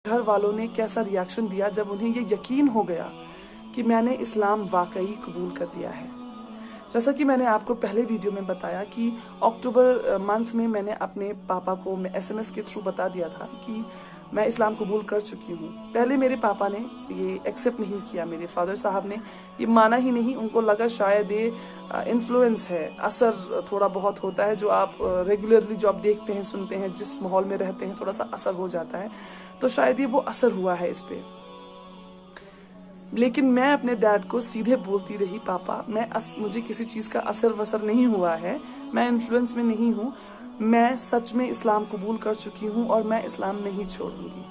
घर वालों ने कैसा रिएक्शन दिया जब उन्हें ये यकीन हो गया कि मैंने इस्लाम वाकई कबूल कर दिया है। जैसा कि मैंने आपको पहले वीडियो में बताया कि अक्टूबर मंथ में मैंने अपने पापा को SMS के थ्रू बता दिया था कि मैं इस्लाम कबूल कर चुकी हूँ। पहले मेरे पापा ने ये एक्सेप्ट नहीं किया, मेरे फादर साहब ने ये माना ही नहीं। उनको लगा शायद ये इन्फ्लुएंस है, असर थोड़ा बहुत होता है, जो आप रेगुलरली जो आप देखते हैं, सुनते हैं, जिस माहौल में रहते हैं थोड़ा सा असर हो जाता है, तो शायद ये वो असर हुआ है इस पे। लेकिन मैं अपने डैड को सीधे बोलती रही, पापा मुझे किसी चीज का असर वसर नहीं हुआ है, मैं इन्फ्लुएंस में नहीं हूँ, मैं सच में इस्लाम कबूल कर चुकी हूँ और मैं इस्लाम नहीं छोड़ूंगी।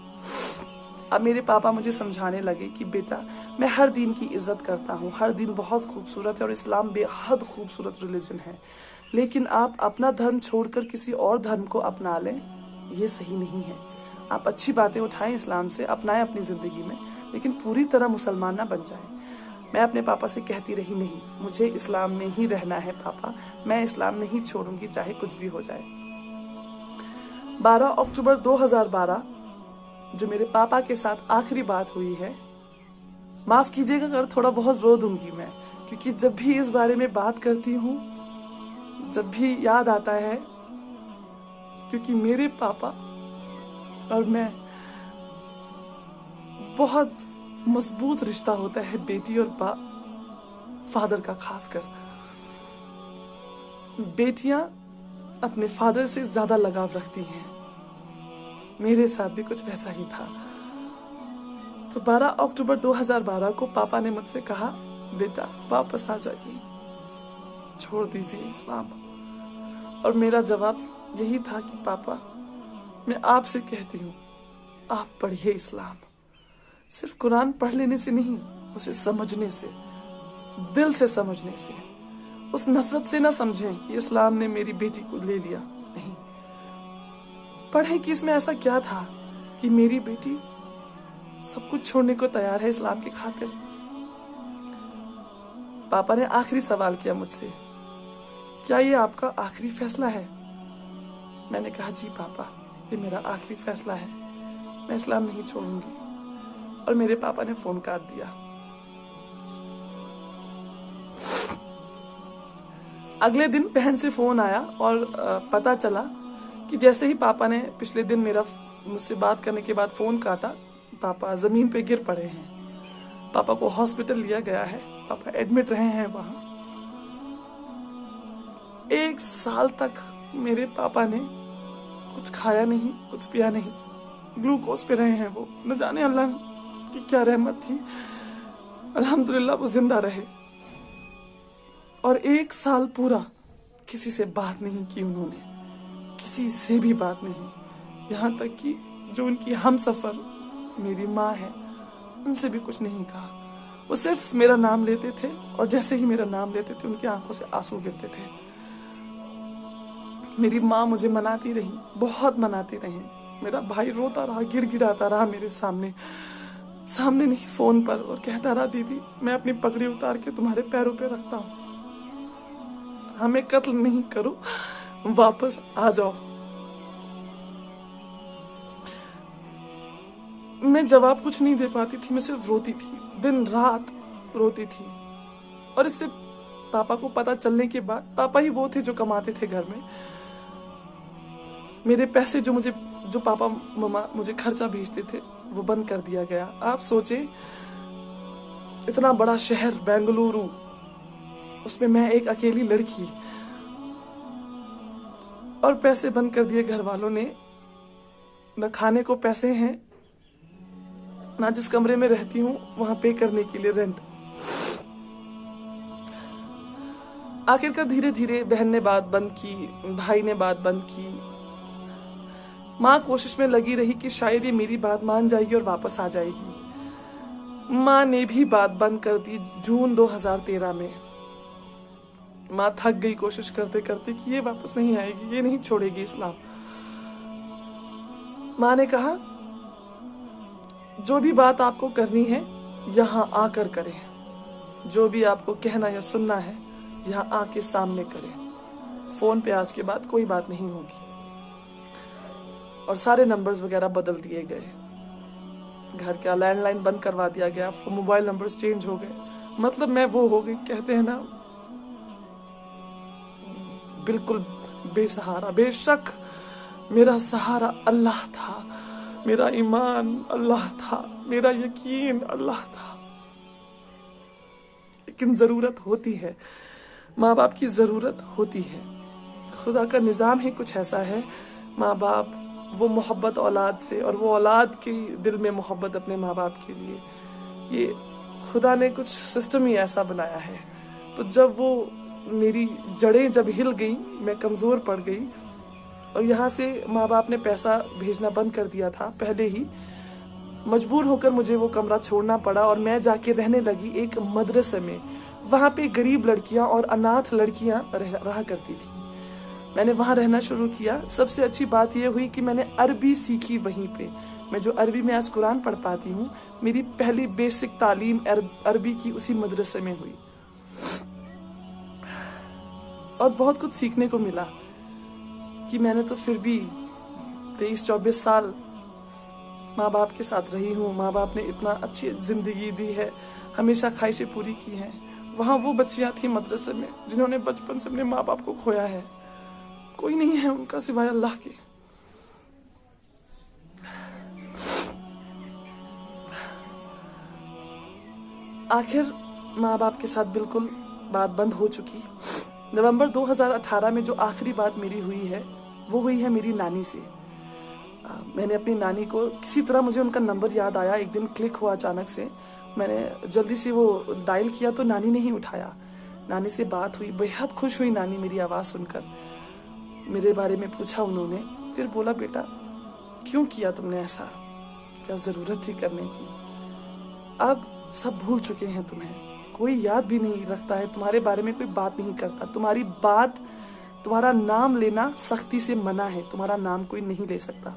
अब मेरे पापा मुझे समझाने लगे कि बेटा, मैं हर दिन की इज्जत करता हूँ, हर दिन बहुत खूबसूरत है और इस्लाम बेहद खूबसूरत रिलीजन है, लेकिन आप अपना धर्म छोड़कर किसी और धर्म को अपना लें, ये सही नहीं है। आप अच्छी बातें उठाएं इस्लाम से, अपनाएं अपनी जिंदगी में, लेकिन पूरी तरह मुसलमान ना बन जाएं। मैं अपने पापा से कहती रही, नहीं, मुझे इस्लाम में ही रहना है पापा, मैं इस्लाम नहीं छोड़ूंगी चाहे कुछ भी हो जाए। 12 अक्टूबर 2012 जो मेरे पापा के साथ आखिरी बात हुई है, माफ कीजिएगा अगर थोड़ा बहुत रो दूंगी मैं, क्योंकि जब भी इस बारे में बात करती हूँ, जब भी याद आता है, क्योंकि मेरे पापा और मैं बहुत मजबूत रिश्ता होता है बेटी और फादर का। खासकर बेटियां अपने फादर से ज्यादा लगाव रखती हैं, मेरे साथ भी कुछ वैसा ही था। तो 12 अक्टूबर 2012 को पापा ने मुझसे कहा, बेटा वापस आ जाइए, छोड़ दीजिए इस्लाम। और मेरा जवाब यही था कि पापा, मैं आपसे कहती हूँ, आप पढ़िए इस्लाम। सिर्फ कुरान पढ़ लेने से नहीं, उसे समझने से, दिल से समझने से। उस नफरत से ना समझें कि इस्लाम ने मेरी बेटी को ले लिया, नहीं। पढ़ें कि इसमें ऐसा क्या था कि मेरी बेटी सब कुछ छोड़ने को तैयार है इस्लाम की खातिर। पापा ने आखिरी सवाल किया मुझसे, क्या ये आपका आखिरी फैसला है? मैंने कहा, जी पापा, ये मेरा आखिरी फैसला है, मैं इस्लाम नहीं छोड़ूंगी। और मेरे पापा ने फोन काट दिया। अगले दिन बहन से फोन आया और पता चला कि जैसे ही पापा ने पिछले दिन मुझसे बात करने के बाद फोन काटा, पापा जमीन पे गिर पड़े हैं। पापा को हॉस्पिटल लिया गया है, पापा एडमिट रहे हैं वहां। 1 साल तक मेरे पापा ने कुछ खाया नहीं, कुछ पिया नहीं, ग्लूकोज पे रहे हैं वो। न जाने अल्लाह की क्या रहमत थी, अल्हम्दुलिल्लाह वो जिंदा रहे। और 1 साल पूरा किसी से बात नहीं की उन्होंने, किसी से भी बात नहीं। यहाँ तक कि जो उनकी हमसफर मेरी माँ है, उनसे भी कुछ नहीं कहा। वो सिर्फ मेरा नाम लेते थे और जैसे ही मेरा नाम लेते थे उनकी आंखों से आंसू गिरते थे। मेरी माँ मुझे मनाती रही, बहुत मनाती रही। मेरा भाई रोता रहा, गिड़गिड़ाता रहा मेरे सामने नहीं, फोन पर, और कहता रहा, दीदी मैं अपनी पगड़ी उतार के तुम्हारे पैरों पे रखता हूँ, हमें कत्ल नहीं करो, वापस आ जाओ। मैं जवाब कुछ नहीं दे पाती थी, मैं सिर्फ रोती थी, दिन रात रोती थी। और इससे पापा को पता चलने के बाद, पापा ही वो थे जो कमाते थे घर में, मेरे पैसे जो पापा मम्मा मुझे खर्चा भेजते थे वो बंद कर दिया गया। आप सोचे, इतना बड़ा शहर बेंगलुरु, उसमें मैं एक अकेली लड़की, और पैसे बंद कर दिए घर वालों ने। न खाने को पैसे हैं, ना जिस कमरे में रहती हूँ वहां पे करने के लिए रेंट। आखिरकार धीरे धीरे बहन ने बात बंद की, भाई ने बात बंद की, माँ कोशिश में लगी रही कि शायद ये मेरी बात मान जाएगी और वापस आ जाएगी। माँ ने भी बात बंद कर दी जून 2013 में। माँ थक गई कोशिश करते करते कि ये वापस नहीं आएगी, ये नहीं छोड़ेगी इस्लाम। माँ ने कहा, जो भी बात आपको करनी है यहाँ आकर करें, जो भी आपको कहना या सुनना है यहाँ आके सामने करें, फोन पे आज के बाद कोई बात नहीं होगी। और सारे नंबर्स वगैरह बदल दिए गए। घर का लैंडलाइन बंद करवा दिया गया, मोबाइल नंबर्स चेंज हो गए। मतलब मैं वो हो गई, कहते हैं ना, बिल्कुल बेसहारा। बेशक मेरा सहारा अल्लाह था, मेरा ईमान अल्लाह था, मेरा यकीन अल्लाह था। लेकिन जरूरत होती है, माँ बाप की जरूरत होती है। खुदा का निजाम ही कुछ ऐसा है, माँ बाप वो मोहब्बत औलाद से, और वो औलाद के दिल में मोहब्बत अपने माँ बाप के लिए, ये खुदा ने कुछ सिस्टम ही ऐसा बनाया है। तो जब वो मेरी जड़ें जब हिल गई, मैं कमजोर पड़ गई, और यहाँ से माँ बाप ने पैसा भेजना बंद कर दिया था पहले ही, मजबूर होकर मुझे वो कमरा छोड़ना पड़ा और मैं जाके रहने लगी एक मदरसे में। वहाँ पे गरीब लड़कियां और अनाथ लड़कियां रहा करती थी। मैंने वहाँ रहना शुरू किया। सबसे अच्छी बात यह हुई कि मैंने अरबी सीखी वहीं पे। मैं जो अरबी में आज कुरान पढ़ पाती हूँ, मेरी पहली बेसिक तालीम अरबी की उसी मदरसे में हुई। और बहुत कुछ सीखने को मिला कि मैंने तो फिर भी 23-24 साल माँ बाप के साथ रही हूँ। माँ बाप ने इतना अच्छी जिंदगी दी है, हमेशा ख्वाहिशें पूरी की हैं। वहाँ वो बच्चियां थी मदरसे में जिन्होंने बचपन से अपने माँ बाप को खोया है। कोई नहीं है उनका सिवाय अल्लाह के। आखिर माँ बाप के साथ बिल्कुल बात बंद हो चुकी। नवंबर 2018 में जो आखिरी बात मेरी हुई है, वो हुई है मेरी नानी से। मैंने अपनी नानी को किसी तरह, मुझे उनका नंबर याद आया, एक दिन क्लिक हुआ अचानक से। मैंने जल्दी से वो डायल किया तो नानी ने ही उठाया। नानी से बात हुई, बेहद खुश हुई नानी मेरी आवाज़ सुनकर। मेरे बारे में पूछा उन्होंने, फिर बोला, बेटा क्यों किया तुमने ऐसा, क्या ज़रूरत थी करने की? अब सब भूल चुके हैं तुम्हें, कोई याद भी नहीं रखता है, तुम्हारे बारे में कोई बात नहीं करता। तुम्हारी बात, तुम्हारा नाम लेना सख्ती से मना है, तुम्हारा नाम कोई नहीं ले सकता।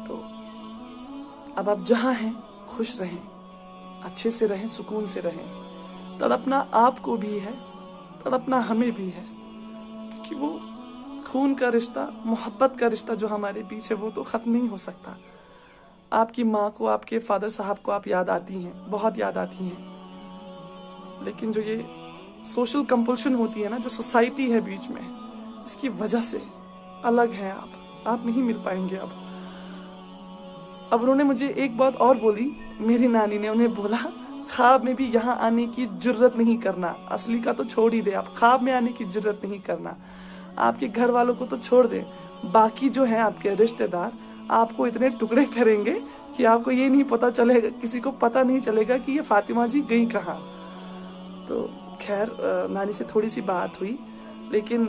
तो अब आप जहां हैं खुश रहें, अच्छे से रहें, सुकून से रहें। तड़पना आपको भी है, तड़पना हमें भी है, क्योंकि वो खून का रिश्ता, मोहब्बत का रिश्ता जो हमारे बीच है, वो तो खत्म नहीं हो सकता। आपकी माँ को, आपके फादर साहब को आप याद आती हैं, बहुत याद आती हैं, लेकिन जो ये सोशल कंपल्शन होती है ना, जो सोसाइटी है बीच में, इसकी वजह से अलग हैं आप नहीं मिल पाएंगे अब उन्होंने मुझे एक बात और बोली, मेरी नानी ने उन्हें बोला, ख्वाब में भी यहाँ आने की जुर्रत नहीं करना। असली का तो छोड़ ही दे, आप ख्वाब में आने की जुर्रत नहीं करना। आपके घर वालों को तो छोड़ दे, बाकी जो है आपके रिश्तेदार आपको इतने टुकड़े करेंगे कि आपको ये नहीं पता चलेगा, किसी को पता नहीं चलेगा कि ये फातिमा जी गई कहाँ। तो खैर नानी से थोड़ी सी बात हुई, लेकिन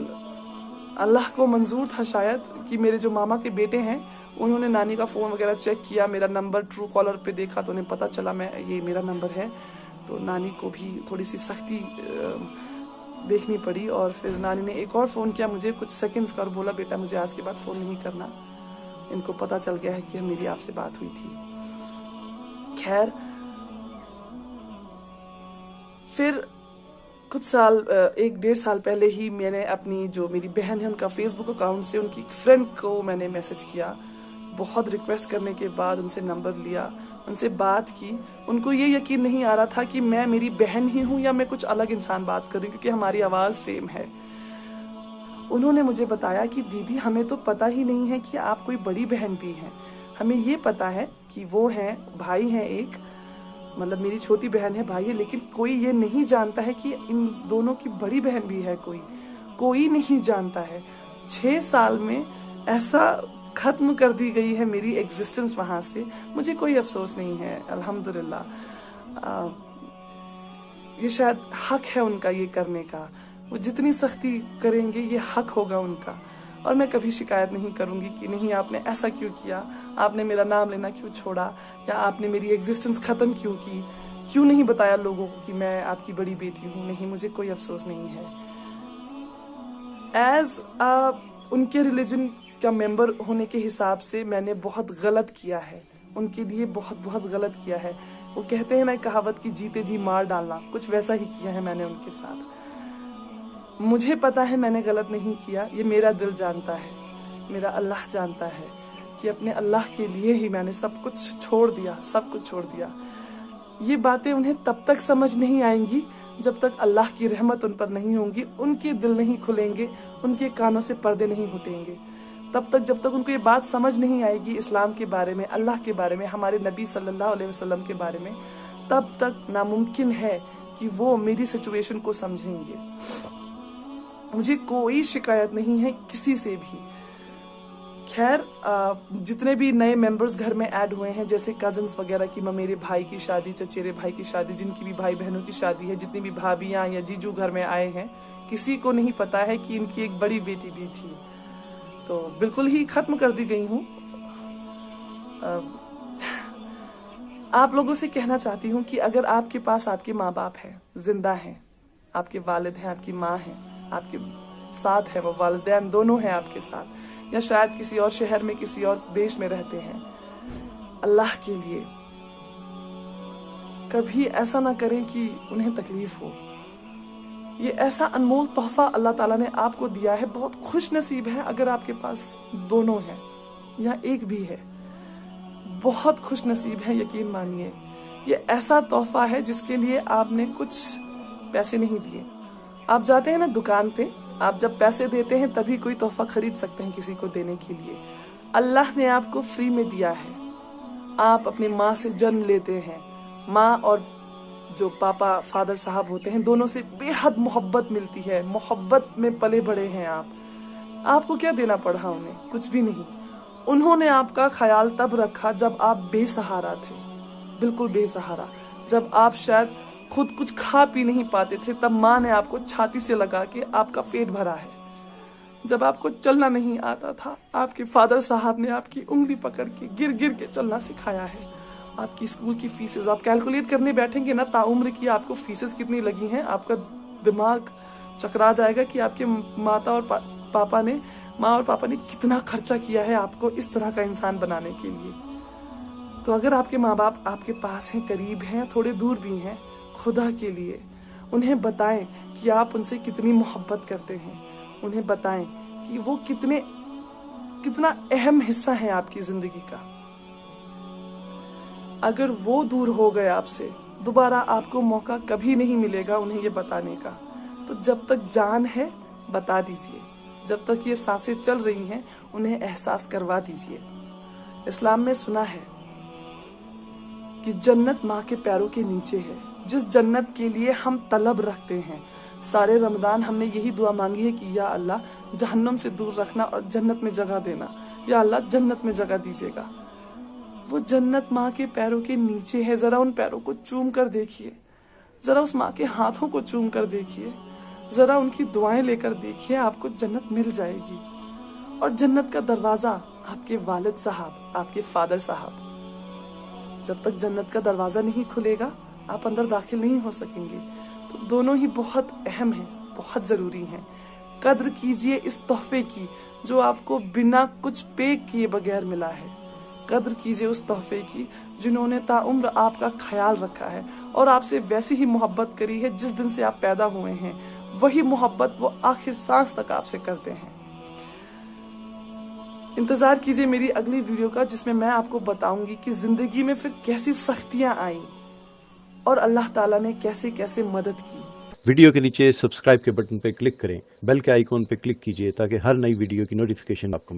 अल्लाह को मंजूर था शायद कि मेरे जो मामा के बेटे हैं, उन्होंने नानी का फ़ोन वगैरह चेक किया, मेरा नंबर ट्रू कॉलर पे देखा तो उन्हें पता चला ये मेरा नंबर है। तो नानी को भी थोड़ी सी सख्ती देखनी पड़ी, और फिर नानी ने एक और फ़ोन किया मुझे कुछ सेकंड्स का और बोला, बेटा मुझे आज के बाद फ़ोन नहीं करना, इनको पता चल गया है कि मेरी आपसे बात हुई थी। खैर फिर कुछ साल, 1-1.5 साल पहले ही मैंने अपनी जो मेरी बहन है उनका फेसबुक अकाउंट से उनकी फ्रेंड को मैंने मैसेज किया। बहुत रिक्वेस्ट करने के बाद उनसे नंबर लिया, उनसे बात की। उनको ये यकीन नहीं आ रहा था कि मैं मेरी बहन ही हूँ या मैं कुछ अलग इंसान बात कर रही हूँ, क्योंकि हमारी आवाज़ सेम है। उन्होंने मुझे बताया कि दीदी हमें तो पता ही नहीं है कि आप कोई बड़ी बहन भी हैं। हमें ये पता है कि वो हैं, भाई हैं एक, मतलब मेरी छोटी बहन है, भाई है, लेकिन कोई ये नहीं जानता है कि इन दोनों की बड़ी बहन भी है। कोई नहीं जानता है। 6 साल में ऐसा खत्म कर दी गई है मेरी एग्जिस्टेंस वहां से। मुझे कोई अफसोस नहीं है, अल्हम्दुलिल्लाह। ये शायद हक है उनका ये करने का। वो जितनी सख्ती करेंगे ये हक होगा उनका, और मैं कभी शिकायत नहीं करूंगी कि नहीं आपने ऐसा क्यों किया, आपने मेरा नाम लेना क्यों छोड़ा, या आपने मेरी एग्जिस्टेंस खत्म क्यों की, क्यों नहीं बताया लोगों को कि मैं आपकी बड़ी बेटी हूँ। नहीं, मुझे कोई अफसोस नहीं है। एज उनके रिलीजन का मेंबर होने के हिसाब से मैंने बहुत गलत किया है, उनके लिए बहुत गलत किया है। वो कहते हैं ना कहावत की, जीते जी मार डालना, कुछ वैसा ही किया है मैंने उनके साथ। मुझे पता है मैंने गलत नहीं किया, ये मेरा दिल जानता है। मेरा अल्लाह जानता है कि अपने अल्लाह के लिए ही मैंने सब कुछ छोड़ दिया, सब कुछ छोड़ दिया। ये बातें उन्हें तब तक समझ नहीं आएंगी जब तक अल्लाह की रहमत उन पर नहीं होगी, उनके दिल नहीं खुलेंगे, उनके कानों से पर्दे नहीं हटेंगे। तब तक जब तक उनको ये बात समझ नहीं आएगी इस्लाम के बारे में, अल्लाह के बारे में, हमारे नबी सल्लल्लाहु अलैहि वसल्लम के बारे में, तब तक नामुमकिन है कि वो मेरी सिचुएशन को समझेंगे। मुझे कोई शिकायत नहीं है किसी से भी। खैर, जितने भी नए मेंबर्स घर में ऐड हुए हैं, जैसे कजन्स वगैरह की, मेरे भाई की शादी, चचेरे भाई की शादी, जिनकी भी भाई बहनों की शादी है, जितनी भी भाभियां या जीजू घर में आए हैं, किसी को नहीं पता है कि इनकी एक बड़ी बेटी भी थी। तो बिल्कुल ही खत्म कर दी गई हूँ। आप लोगों से कहना चाहती हूँ कि अगर आपके पास आपके माँ बाप हैं, जिंदा हैं, आपके वालिद हैं, आपकी माँ है, आपके साथ है, वो वालिदैन दोनों हैं आपके साथ, या शायद किसी और शहर में, किसी और देश में रहते हैं, अल्लाह के लिए कभी ऐसा ना करें कि उन्हें तकलीफ हो। ये ऐसा अनमोल तोहफा अल्लाह ताला ने आपको दिया है। बहुत खुश नसीब है अगर आपके पास दोनों है या एक भी है, बहुत खुश नसीब है, यकीन मानिए। ये ऐसा तोहफा है जिसके लिए आपने कुछ पैसे नहीं दिए। आप जाते हैं ना दुकान पे, आप जब पैसे देते हैं तभी कोई तोहफा खरीद सकते हैं किसी को देने के लिए। अल्लाह ने आपको फ्री में दिया है। आप अपनी माँ से जन्म लेते हैं, माँ और जो पापा फादर साहब होते हैं, दोनों से बेहद मोहब्बत मिलती है, मोहब्बत में पले बड़े हैं आप। आपको क्या देना पड़ा उन्हें? कुछ भी नहीं। उन्होंने आपका ख्याल तब रखा जब आप बेसहारा थे, बिल्कुल बेसहारा। जब आप शायद खुद कुछ खा पी नहीं पाते थे, तब माँ ने आपको छाती से लगा के आपका पेट भरा है। जब आपको चलना नहीं आता था, आपके फादर साहब ने आपकी उंगली पकड़ के गिर गिर के चलना सिखाया है। आपकी स्कूल की फीसेस आप कैलकुलेट करने बैठेंगे ना, ताउम्र की आपको फीसेस कितनी लगी हैं, आपका दिमाग चकरा जाएगा कि आपके माँ और पापा ने कितना खर्चा किया है आपको इस तरह का इंसान बनाने के लिए। तो अगर आपके माँ बाप आपके पास हैं, करीब हैं, थोड़े दूर भी हैं, खुदा के लिए उन्हें बताएं कि आप उनसे कितनी मोहब्बत करते हैं। उन्हें बताएं कि वो कितना अहम हिस्सा है आपकी जिंदगी का। अगर वो दूर हो गए आपसे, दोबारा आपको मौका कभी नहीं मिलेगा उन्हें ये बताने का। तो जब तक जान है बता दीजिए, जब तक ये सांसें चल रही हैं उन्हें एहसास करवा दीजिए। इस्लाम में सुना है कि जन्नत माँ के पैरों के नीचे है, जिस जन्नत के लिए हम तलब रखते हैं। सारे रमजान हमने यही दुआ मांगी है कि या अल्लाह जहन्नम से दूर रखना और जन्नत में जगह देना, या अल्लाह जन्नत में जगह दीजिएगा। वो जन्नत माँ के पैरों के नीचे है। जरा उन पैरों को चूम कर देखिए, जरा उस माँ के हाथों को चूम कर देखिए, जरा उनकी दुआएं लेकर देखिए, आपको जन्नत मिल जाएगी। और जन्नत का दरवाजा आपके वालिद साहब, आपके फादर साहब। जब तक जन्नत का दरवाजा नहीं खुलेगा आप अंदर दाखिल नहीं हो सकेंगे। तो दोनों ही बहुत अहम हैं, बहुत जरूरी हैं। कद्र कीजिए इस तोहफे की जो आपको बिना कुछ पे किए बगैर मिला है। कद्र कीजिए उस तोहफे की जिन्होंने ताउम्र आपका ख्याल रखा है और आपसे वैसी ही मोहब्बत करी है जिस दिन से आप पैदा हुए हैं। वही मोहब्बत वो आखिर सांस तक आपसे करते हैं। इंतजार कीजिए मेरी अगली वीडियो का, जिसमें मैं आपको बताऊंगी कि जिंदगी में फिर कैसी सख्तियां आई और अल्लाह ताला ने कैसे कैसे मदद की। वीडियो के नीचे सब्सक्राइब के बटन पर क्लिक करें, बेल के आइकॉन पर क्लिक कीजिए ताकि हर नई वीडियो की नोटिफिकेशन आपको